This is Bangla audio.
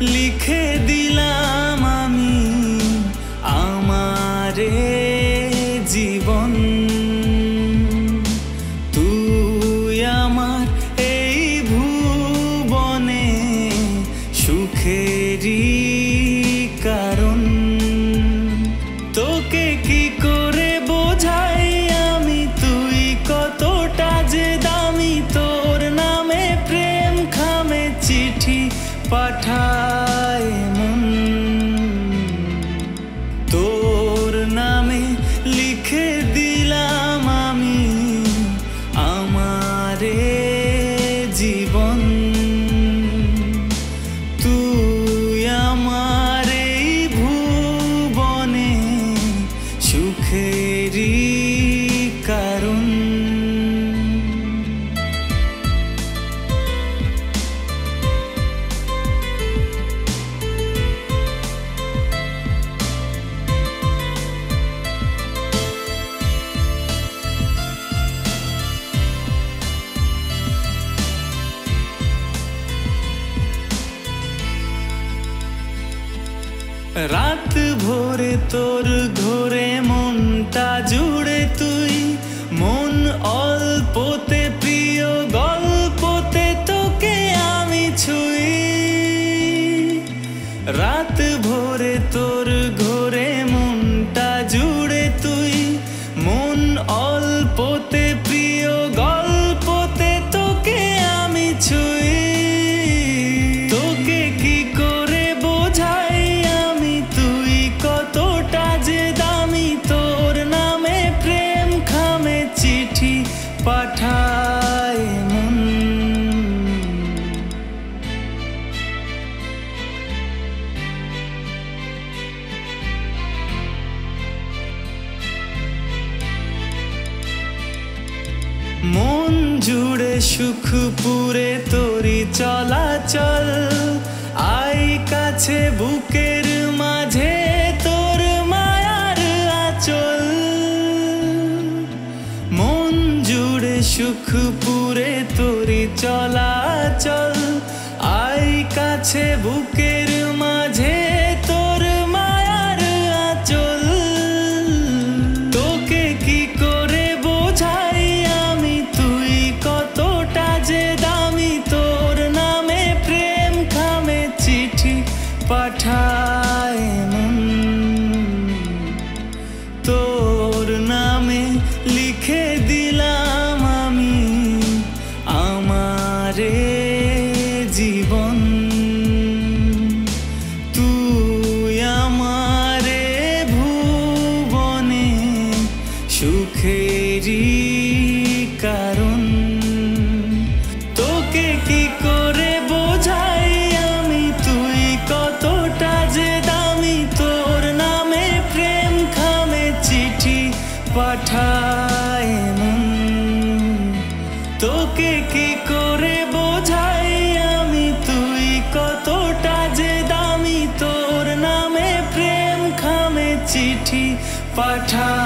লিখে দিলাম আমি আমারে জীবন। তুই আমার এই ভুবনে সুখেরই কারণ। তোকে কি করে বোঝাই আমি তুই কতটা যে দামি। তোর নামে প্রেম খামে চিঠি পাঠায় মন। তোর নামে লিখে দিলাম আমি আমারে জীবন। তুই আমার এই ভুবনে সুখেরই কারণ। রাত ভোরে তোর ঘোরে মনটা জুড়ে তুই। মন অল্পতে প্রিয় গল্পতে তোকে আমি ছুঁই। রাত ভোরে তোর ঘোরে মনটা জুড়ে তুই। মন অল্পতে প্রিয় গল্পতে তোকে আমি ছুঁই। তোকে কি করে বোঝাই আমি তুই কতটা যে দামি। তোর নামে প্রেম খামে চিঠি পাঠায় মন। মন জুড়ে সুখ পুরে তোরি চলাচল। আয় কাছে বুকের মাঝে তোর মায়ার আঁচল। মন জুড়ে সুখ পুরে তোরি চলাচল। আয় কাছে বুকের মাঝে তোর মায়ার আঁচল। তোকে কি করে বোঝাই আমি তুই কতটা যে দামি। তোর নামে প্রেম খামে চিঠি পাঠায় মন। তোর নামে লিখে দিলাম আমি আমারে জীবন। তুই আমারে ভুবনে সুখেরই কারণ। তোকে কি করে বোঝাই আমি তুই কতটা যে দামি। তোর নামে প্রেম খামে চিঠি পাঠায় মন। তোকে কি করে বোঝাই আমি তুই কতটা যে দামি। তোর নামে প্রেম খামে চিঠি পাঠায়।